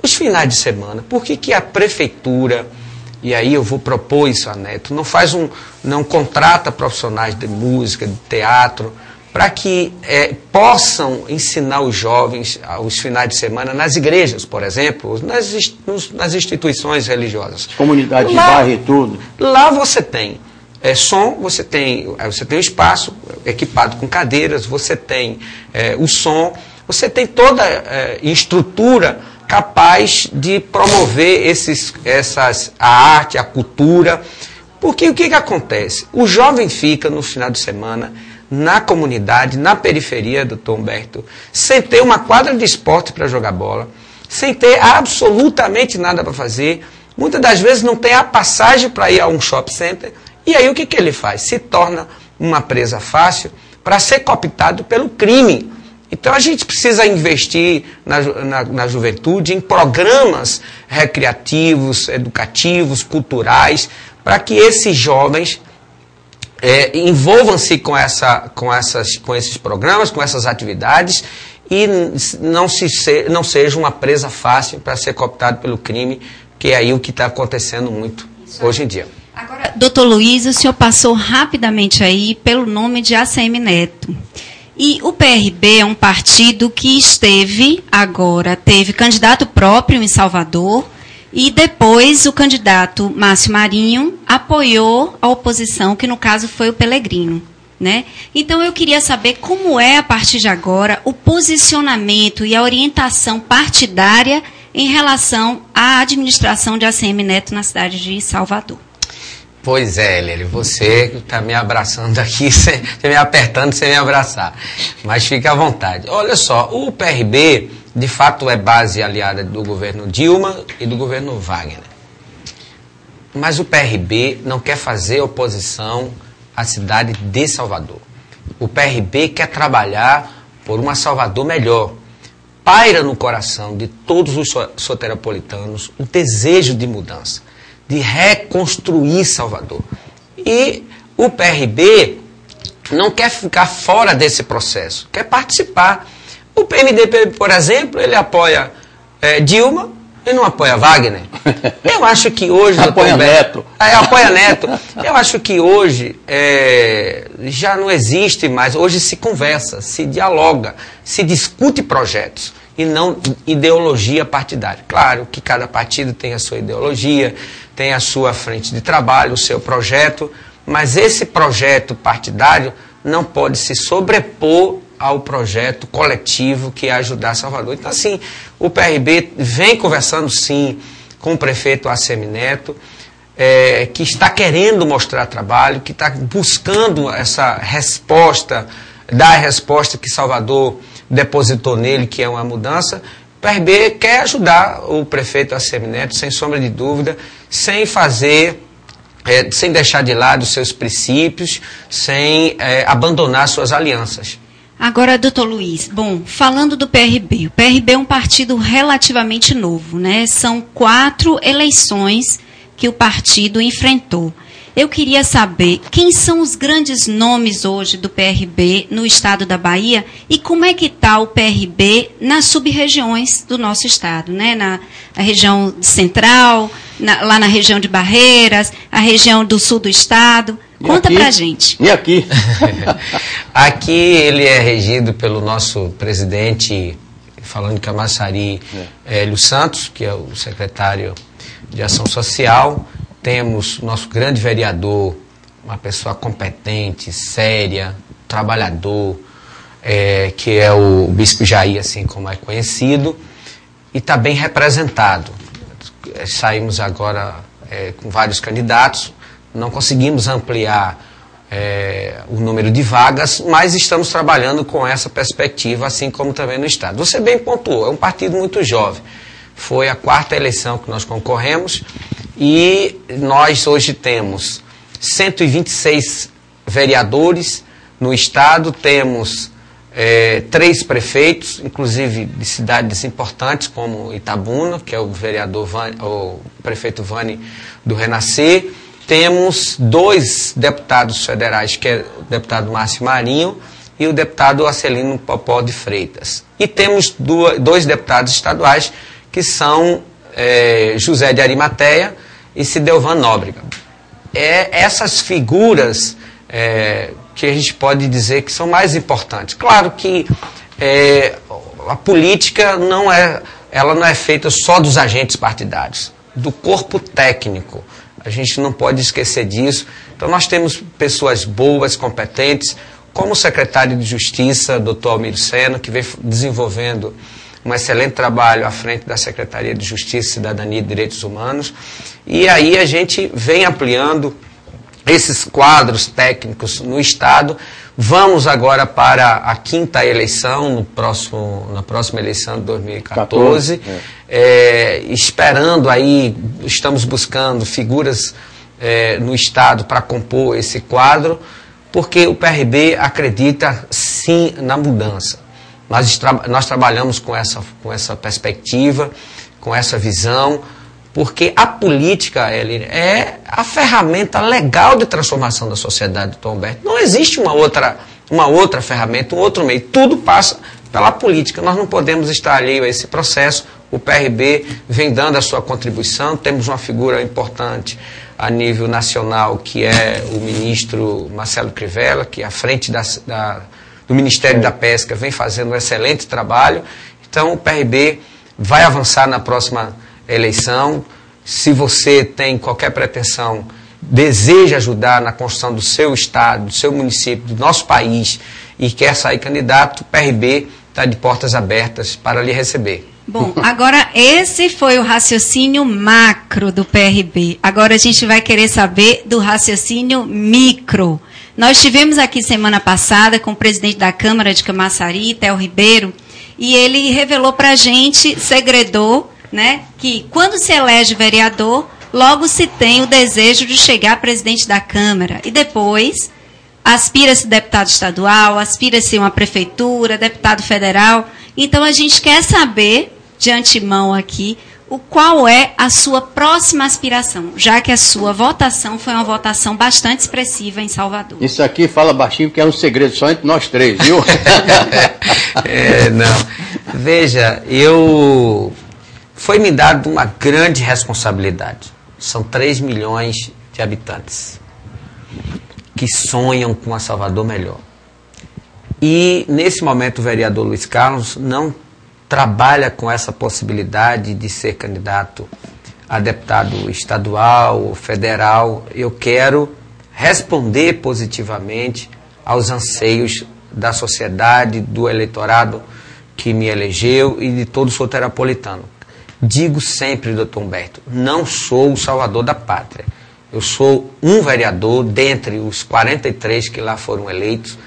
os finais de semana, por que a prefeitura... E aí eu vou propor isso a Neto, não contrata profissionais de música, de teatro, para que possam ensinar os jovens aos finais de semana nas igrejas, por exemplo, nas instituições religiosas. Comunidade de bairro e tudo. Lá você tem som, você tem o espaço equipado com cadeiras, você tem o som, você tem toda a estrutura capaz de promover a arte, a cultura. Porque o que acontece? O jovem fica no final de semana na comunidade, na periferia do Tom Humberto, sem ter uma quadra de esporte para jogar bola, sem ter absolutamente nada para fazer, muitas das vezes não tem a passagem para ir a um shopping center, e aí o que ele faz? Se torna uma presa fácil para ser cooptado pelo crime. Então a gente precisa investir na juventude em programas recreativos, educativos, culturais, para que esses jovens envolvam-se com esses programas, com essas atividades, e não seja uma presa fácil para ser cooptado pelo crime, que é aí o que está acontecendo muito hoje em dia. Agora, doutor Luiz, o senhor passou rapidamente aí pelo nome de ACM Neto. E o PRB é um partido que teve candidato próprio em Salvador, e depois o candidato Márcio Marinho apoiou a oposição, que no caso foi o Pelegrino, né? Então eu queria saber como é, a partir de agora, o posicionamento e a orientação partidária em relação à administração de ACM Neto na cidade de Salvador. Pois é, Heller, você está me abraçando aqui, você me apertando sem me abraçar. Mas fique à vontade. Olha só, o PRB, de fato, é base aliada do governo Dilma e do governo Wagner. Mas o PRB não quer fazer oposição à cidade de Salvador. O PRB quer trabalhar por uma Salvador melhor. Paira no coração de todos os soteropolitanos o desejo de mudança. de reconstruir Salvador. E o PRB não quer ficar fora desse processo, quer participar. O PMDB, por exemplo, ele apoia Dilma e não apoia Wagner. Eu acho que hoje... apoia Neto. Apoia Neto. Eu acho que hoje já não existe mais. Hoje se conversa, se dialoga, se discute projetos e não ideologia partidária. Claro que cada partido tem a sua ideologia, tem a sua frente de trabalho, o seu projeto, mas esse projeto partidário não pode se sobrepor ao projeto coletivo que é ajudar Salvador. Então, assim, o PRB vem conversando, sim, com o prefeito Assemineto, que está querendo mostrar trabalho, que está buscando essa resposta, dar a resposta que Salvador depositou nele, que é uma mudança. O PRB quer ajudar o prefeito Assemineto, sem sombra de dúvida, sem deixar de lado os seus princípios, sem abandonar suas alianças. Agora, doutor Luiz, bom, falando do PRB, o PRB é um partido relativamente novo, né? São 4 eleições que o partido enfrentou. Eu queria saber quem são os grandes nomes hoje do PRB no estado da Bahia e como é que está o PRB nas sub-regiões do nosso estado, né? Na região central, lá na região de Barreiras, a região do sul do estado. Conta pra gente. E aqui? Aqui ele é regido pelo nosso presidente, falando de Camaçari, Hélio Santos, que é o secretário de Ação Social. Temos o nosso grande vereador, uma pessoa competente, séria, trabalhador, que é o Bispo Jair, assim como é conhecido, e está bem representado. Saímos agora com vários candidatos, não conseguimos ampliar o número de vagas, mas estamos trabalhando com essa perspectiva, assim como também no Estado. Você bem pontuou, é um partido muito jovem. Foi a 4ª eleição que nós concorremos e nós hoje temos 126 vereadores no Estado, temos 3 prefeitos, inclusive de cidades importantes como Itabuna, que é o prefeito Vani do Renascer. Temos 2 deputados federais, que é o deputado Márcio Marinho e o deputado Acelino Popó de Freitas. E temos 2 deputados estaduais, que são José de Arimateia e Cidelvan Nóbrega. Essas figuras que a gente pode dizer que são mais importantes. Claro que a política não é feita só dos agentes partidários, do corpo técnico. A gente não pode esquecer disso. Então nós temos pessoas boas, competentes, como o secretário de Justiça, doutor Almiro Sena, que vem desenvolvendo um excelente trabalho à frente da Secretaria de Justiça, Cidadania e Direitos Humanos. E aí a gente vem ampliando esses quadros técnicos no Estado. Vamos agora para a 5ª eleição, na próxima eleição de 2014. Esperando aí, estamos buscando figuras no Estado para compor esse quadro, porque o PRB acredita sim na mudança. Nós trabalhamos com essa perspectiva, com essa visão, porque a política é a ferramenta legal de transformação da sociedade, Tom Humberto. Não existe uma outra ferramenta, um outro meio. Tudo passa pela política. Nós não podemos estar alheio a esse processo. O PRB vem dando a sua contribuição. Temos uma figura importante a nível nacional, que é o ministro Marcelo Crivella, que à frente do Ministério da Pesca vem fazendo um excelente trabalho. Então o PRB vai avançar na próxima eleição. Se você tem qualquer pretensão, deseja ajudar na construção do seu estado, do seu município, do nosso país e quer sair candidato, o PRB está de portas abertas para lhe receber. Bom, agora esse foi o raciocínio macro do PRB. Agora a gente vai querer saber do raciocínio micro. Nós tivemos aqui semana passada com o presidente da Câmara de Camaçari, Theo Ribeiro, e ele revelou para a gente, segredou, né, que quando se elege vereador, logo se tem o desejo de chegar presidente da Câmara. E depois aspira-se deputado estadual, aspira-se uma prefeitura, deputado federal. Então a gente quer saber, de antemão aqui, qual é a sua próxima aspiração, já que a sua votação foi uma votação bastante expressiva em Salvador? Isso aqui fala baixinho porque é um segredo só entre nós três, viu? Não. Veja, foi me dado uma grande responsabilidade. São 3 milhões de habitantes que sonham com a Salvador melhor. E, nesse momento, o vereador Luiz Carlos não trabalha com essa possibilidade de ser candidato a deputado estadual ou federal. Eu quero responder positivamente aos anseios da sociedade, do eleitorado que me elegeu e de todo o soteropolitano. Digo sempre, doutor Humberto, não sou o salvador da pátria. Eu sou um vereador dentre os 43 que lá foram eleitos.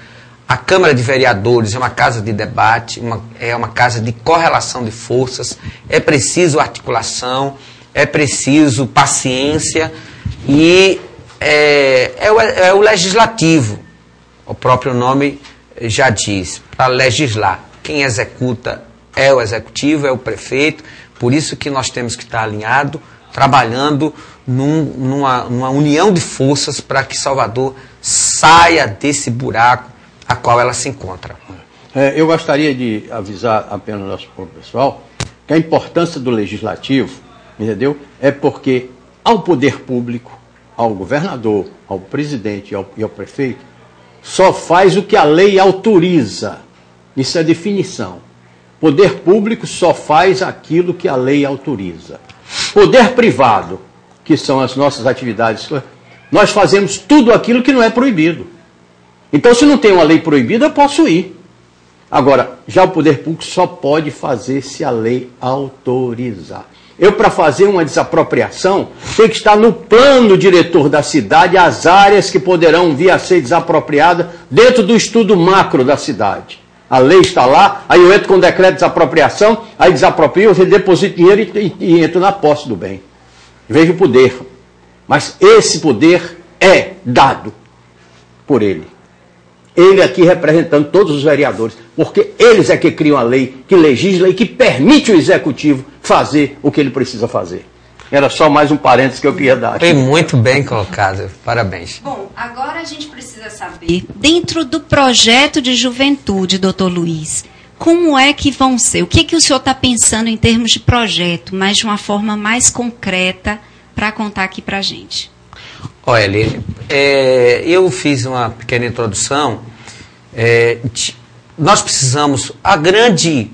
A Câmara de Vereadores é uma casa de debate, é uma casa de correlação de forças, é preciso articulação, é preciso paciência e é o legislativo, o próprio nome já diz, para legislar. Quem executa é o executivo, é o prefeito, por isso que nós temos que estar alinhados, trabalhando numa união de forças para que Salvador saia desse buraco a qual ela se encontra. Eu gostaria de avisar apenas ao nosso pessoal que a importância do legislativo, entendeu? É porque ao poder público, ao governador, ao presidente e ao prefeito, só faz o que a lei autoriza. Isso é definição. Poder público só faz aquilo que a lei autoriza. Poder privado, que são as nossas atividades, nós fazemos tudo aquilo que não é proibido. Então, se não tem uma lei proibida, eu posso ir. Agora, já o poder público só pode fazer se a lei autorizar. Eu, para fazer uma desapropriação, tem que estar no plano diretor da cidade as áreas que poderão vir a ser desapropriadas dentro do estudo macro da cidade. A lei está lá, aí eu entro com o decreto de desapropriação, aí desaproprio, eu deposito dinheiro e entro na posse do bem. Veja o poder. Mas esse poder é dado por ele. Ele aqui representando todos os vereadores, porque eles é que criam a lei, que legisla e que permite o executivo fazer o que ele precisa fazer. Era só mais um parênteses que eu queria dar. Foi muito bem colocado, parabéns. Bom, agora a gente precisa saber, dentro do projeto de juventude, doutor Luiz, como é que vão ser? O que o senhor está pensando em termos de projeto, mas de uma forma mais concreta para contar aqui para a gente? Olha, eu fiz uma pequena introdução. Nós precisamos, a grande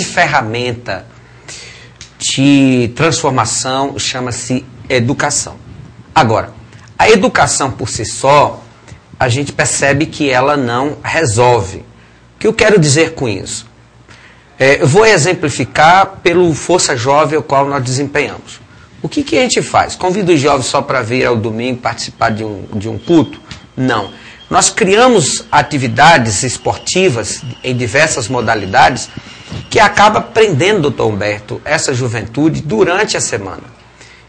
ferramenta de transformação chama-se educação. Agora, a educação por si só, a gente percebe que ela não resolve. O que eu quero dizer com isso? Eu vou exemplificar pelo Força Jovem, o qual nós desempenhamos. O que a gente faz? Convida os jovens só para vir ao domingo participar de um culto? Não. Nós criamos atividades esportivas em diversas modalidades que acaba prendendo, doutor Humberto, essa juventude durante a semana.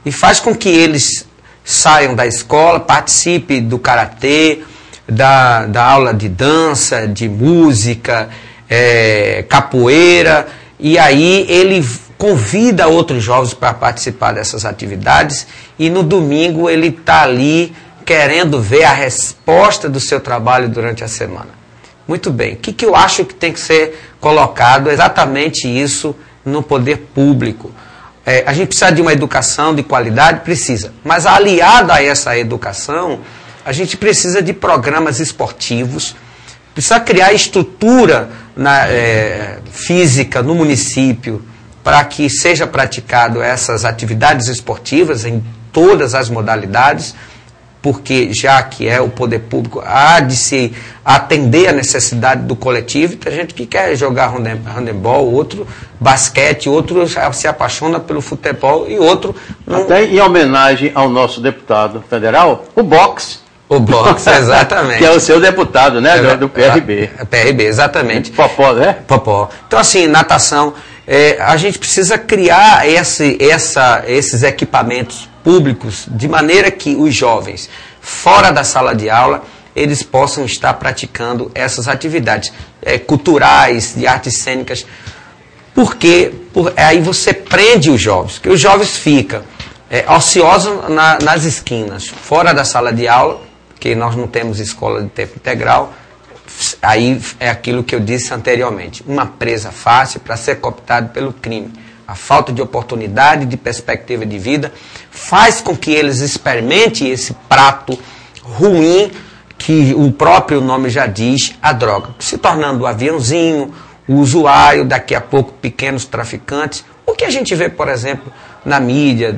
E faz com que eles saiam da escola, participem do karatê, da aula de dança, de música, capoeira, e aí ele convida outros jovens para participar dessas atividades e no domingo ele está ali querendo ver a resposta do seu trabalho durante a semana. Muito bem, o que eu acho que tem que ser colocado exatamente isso no poder público? A gente precisa de uma educação de qualidade? Precisa, mas aliada a essa educação, a gente precisa de programas esportivos, precisa criar estrutura física no município, para que seja praticado essas atividades esportivas em todas as modalidades, porque já que é o poder público, há de se atender a necessidade do coletivo. Tem gente que quer jogar handebol, outro basquete, outro se apaixona pelo futebol e outro... Até em homenagem ao nosso deputado federal, o boxe. O boxe, exatamente. Que é o seu deputado, né, do PRB. PRB, exatamente. Popó, né? Popó. Então, assim, natação... a gente precisa criar esses equipamentos públicos de maneira que os jovens, fora da sala de aula, eles possam estar praticando essas atividades culturais, de artes cênicas. Porque aí você prende os jovens, que os jovens ficam ociosos nas esquinas, fora da sala de aula, que nós não temos escola de tempo integral. Aí é aquilo que eu disse anteriormente, uma presa fácil para ser cooptado pelo crime. A falta de oportunidade, de perspectiva de vida, faz com que eles experimentem esse prato ruim, que o próprio nome já diz, a droga, se tornando o aviãozinho, o usuário, daqui a pouco pequenos traficantes. O que a gente vê, por exemplo, na mídia,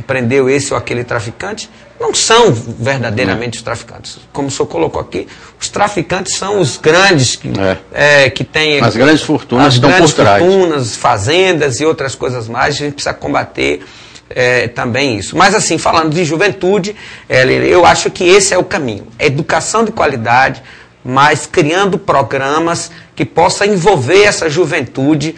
prendeu esse ou aquele traficante, não são verdadeiramente os traficantes. Como o senhor colocou aqui, os traficantes são os grandes que têm... As grandes fortunas estão por trás. As fortunas, fazendas e outras coisas mais, a gente precisa combater também isso. Mas assim, falando de juventude, eu acho que esse é o caminho. Educação de qualidade, mas criando programas que possam envolver essa juventude,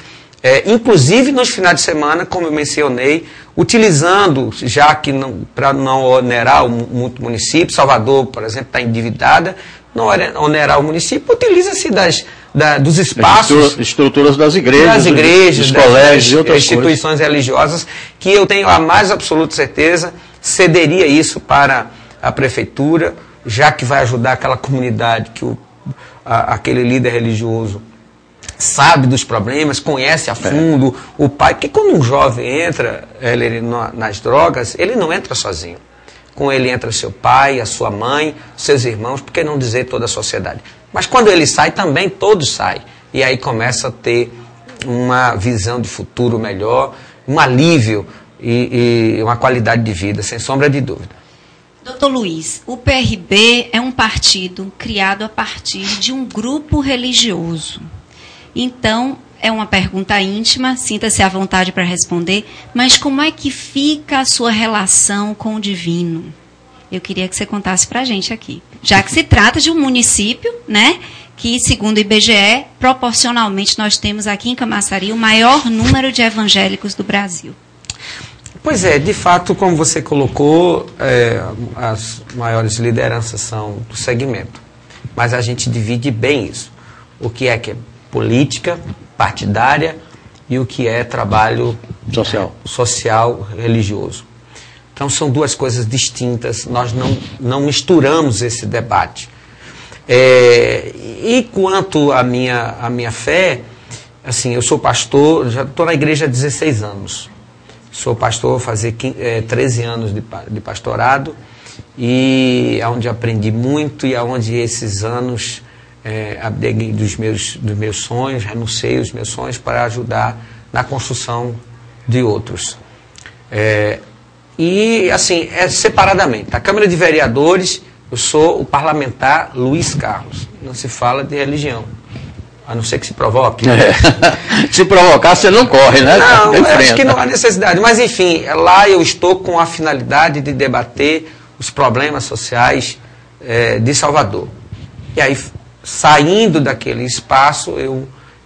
inclusive nos finais de semana, como eu mencionei, utilizando, já que para não onerar muito o município, Salvador, por exemplo, está endividada, não onerar o município, utiliza-se dos espaços, estruturas das igrejas, dos colégios e outras instituições religiosas, que eu tenho a mais absoluta certeza, cederia isso para a prefeitura, já que vai ajudar aquela comunidade que aquele líder religioso sabe dos problemas, conhece a fundo o pai, porque quando um jovem entra nas drogas, ele não entra sozinho. Com ele entra seu pai, a sua mãe, seus irmãos, por que não dizer toda a sociedade? Mas quando ele sai, também todos saem. E aí começa a ter uma visão de futuro melhor, um alívio e uma qualidade de vida, sem sombra de dúvida. Doutor Luiz, o PRB é um partido criado a partir de um grupo religioso. Então, é uma pergunta íntima, sinta-se à vontade para responder, mas como é que fica a sua relação com o divino? Eu queria que você contasse para a gente aqui. Já que se trata de um município, né, que, segundo o IBGE, proporcionalmente nós temos aqui em Camaçari o maior número de evangélicos do Brasil. Pois é, de fato, como você colocou, as maiores lideranças são do segmento. Mas a gente divide bem isso. O que é política, partidária, e o que é trabalho social, religioso. Então são duas coisas distintas, nós não misturamos esse debate. E quanto à minha fé, assim, eu sou pastor, já estou na igreja há 16 anos. Sou pastor, vou fazer 13 anos de pastorado, e onde aprendi muito e onde esses anos abneguei dos meus sonhos, renunciei os meus sonhos para ajudar na construção de outros. E assim, separadamente. Na Câmara de Vereadores, eu sou o parlamentar Luiz Carlos. Não se fala de religião, a não ser que se provoque. Se provocar, você não corre, né? Não, acho que não há necessidade. Mas, enfim, lá eu estou com a finalidade de debater os problemas sociais de Salvador. E aí, saindo daquele espaço,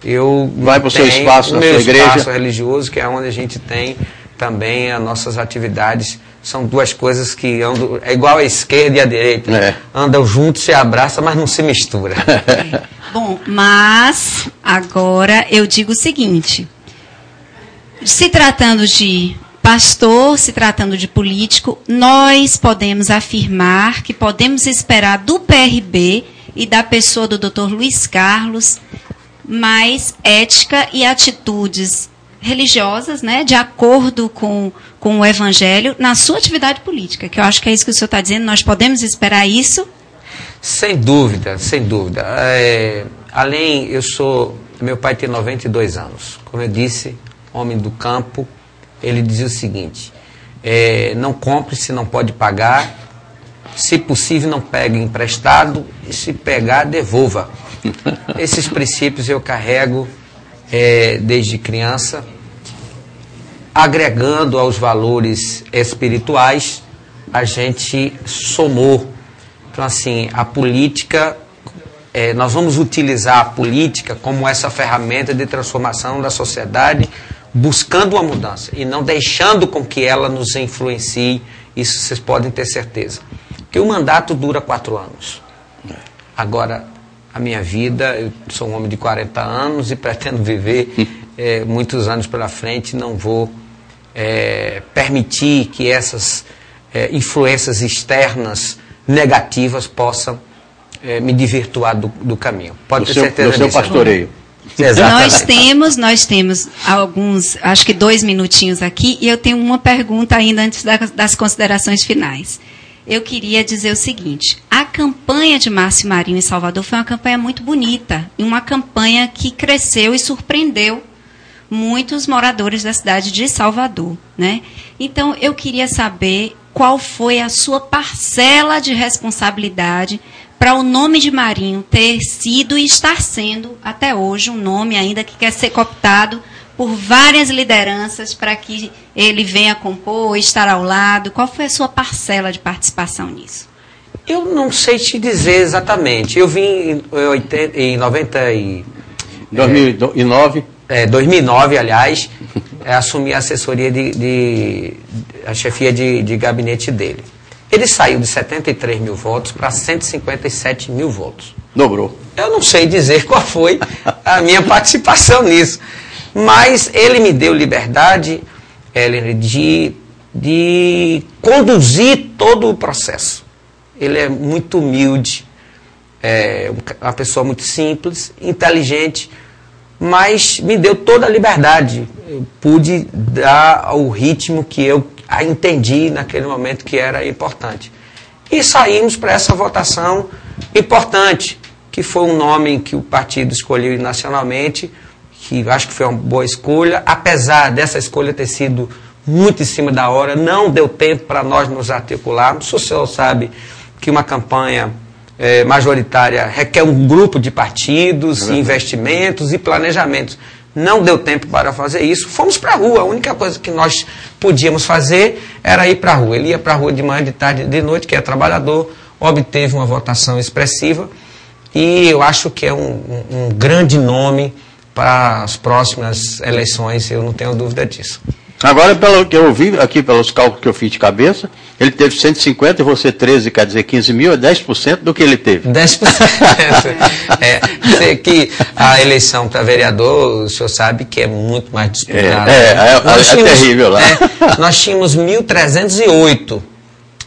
eu vai para o seu espaço, na sua igreja. Espaço religioso, que é onde a gente tem também as nossas atividades. São duas coisas que andam, é igual a esquerda e a direita. Andam juntos, se abraçam, mas não se misturam. Bom, mas agora eu digo o seguinte, se tratando de pastor, se tratando de político, nós podemos afirmar que podemos esperar do PRB e da pessoa do Dr. Luiz Carlos mais ética e atitudes religiosas, né, de acordo com o Evangelho, na sua atividade política, que eu acho que é isso que o senhor está dizendo, nós podemos esperar isso? Sem dúvida, sem dúvida. Meu pai tem 92 anos. Como eu disse, homem do campo, ele dizia o seguinte, não compre se não pode pagar, se possível não pegue emprestado, e se pegar, devolva. Esses princípios eu carrego desde criança, agregando aos valores espirituais, a gente somou. Então, assim, a política, nós vamos utilizar a política como essa ferramenta de transformação da sociedade, buscando uma mudança e não deixando com que ela nos influencie. Isso vocês podem ter certeza. Porque o mandato dura 4 anos. Agora, a minha vida, eu sou um homem de 40 anos e pretendo viver muitos anos pela frente, não vou permitir que essas influências externas negativas possam me desvirtuar do caminho. Pode ter certeza disso. Do seu pastoreio. Nós temos alguns, acho que 2 minutinhos aqui, e eu tenho uma pergunta ainda antes das considerações finais. Eu queria dizer o seguinte: a campanha de Márcio Marinho em Salvador foi uma campanha muito bonita, e uma campanha que cresceu e surpreendeu muitos moradores da cidade de Salvador, né? Então, eu queria saber qual foi a sua parcela de responsabilidade para o nome de Marinho ter sido e estar sendo, até hoje, um nome ainda que quer ser cooptado por várias lideranças para que ele venha compor, estar ao lado. Qual foi a sua parcela de participação nisso? Eu não sei te dizer exatamente. Eu vim em 2009, aliás, assumi a assessoria a chefia de gabinete dele. Ele saiu de 73 mil votos para 157 mil votos. Dobrou. Eu não sei dizer qual foi a minha participação nisso, mas ele me deu liberdade, de conduzir todo o processo. Ele é muito humilde, uma pessoa muito simples, inteligente, mas me deu toda a liberdade. Eu pude dar o ritmo que eu entendi naquele momento que era importante. E saímos para essa votação importante, que foi um nome que o partido escolheu nacionalmente, que acho que foi uma boa escolha, apesar dessa escolha ter sido muito em cima da hora, não deu tempo para nós nos articularmos. O senhor sabe que uma campanha majoritária requer um grupo de partidos, investimentos e planejamentos. Não deu tempo para fazer isso. Fomos para a rua. A única coisa que nós podíamos fazer era ir para a rua. Ele ia para a rua de manhã, de tarde, de noite, que é trabalhador, obteve uma votação expressiva e eu acho que é um grande nome para as próximas eleições, eu não tenho dúvida disso. Agora, pelo que eu vi aqui, pelos cálculos que eu fiz de cabeça, ele teve 150 e você 13, quer dizer 15 mil, é 10% do que ele teve. 10%. Que a eleição para vereador, o senhor sabe que é muito mais disputada. É terrível lá. Nós tínhamos 1.308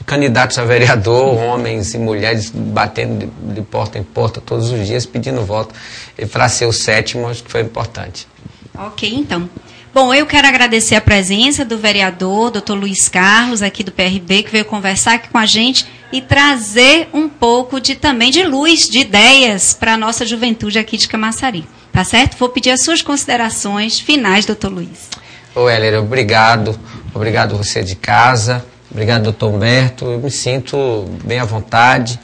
candidatos a vereador, homens e mulheres batendo de porta em porta todos os dias pedindo voto. E para ser o 7º, acho que foi importante. Ok, então. Bom, eu quero agradecer a presença do vereador, Dr. Luiz Carlos, aqui do PRB, que veio conversar aqui com a gente e trazer um pouco também de luz, de ideias para a nossa juventude aqui de Camaçari. Tá certo? Vou pedir as suas considerações finais, Dr. Luiz. Ô, Hélia, obrigado. Obrigado você de casa. Obrigado, doutor Humberto. Eu me sinto bem à vontade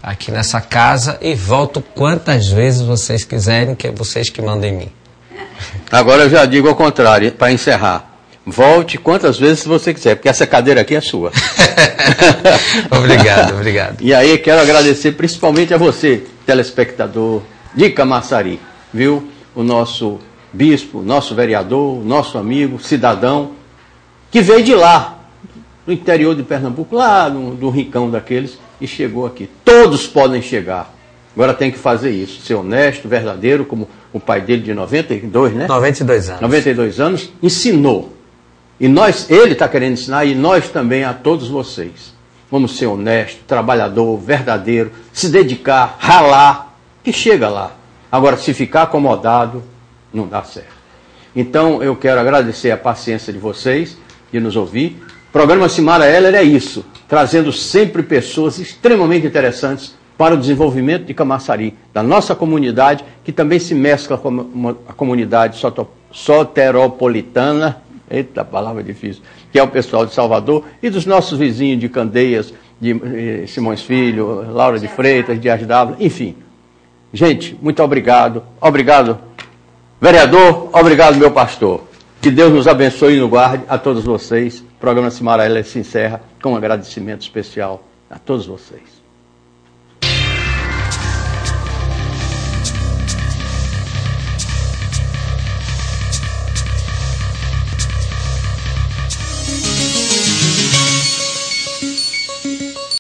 aqui nessa casa e volto quantas vezes vocês quiserem, que é vocês que mandam em mim. Agora eu já digo ao contrário, para encerrar. Volte quantas vezes você quiser, porque essa cadeira aqui é sua. Obrigado. E aí quero agradecer principalmente a você, telespectador de Camaçari, viu? O nosso bispo, nosso vereador, nosso amigo, cidadão, que veio de lá, do interior de Pernambuco, lá do rincão daqueles, e chegou aqui. Todos podem chegar. Agora tem que fazer isso, ser honesto, verdadeiro, como o pai dele de 92, né? 92 anos. 92 anos, ensinou. E ele está querendo ensinar, e nós também a todos vocês. Vamos ser honesto, trabalhador, verdadeiro, se dedicar, ralar, que chega lá. Agora, se ficar acomodado, não dá certo. Então, eu quero agradecer a paciência de vocês, de nos ouvir. O programa Cimara Heller é isso, trazendo sempre pessoas extremamente interessantes para o desenvolvimento de Camaçari, da nossa comunidade, que também se mescla com a comunidade soteropolitana, eita, palavra difícil, que é o pessoal de Salvador, e dos nossos vizinhos de Candeias, de Simões Filho, Laura de Freitas, Dias d'Ávila, enfim. Gente, muito obrigado. Obrigado, vereador, obrigado, meu pastor. Que Deus nos abençoe e nos guarde a todos vocês. O programa Cimara Heller se encerra com um agradecimento especial a todos vocês.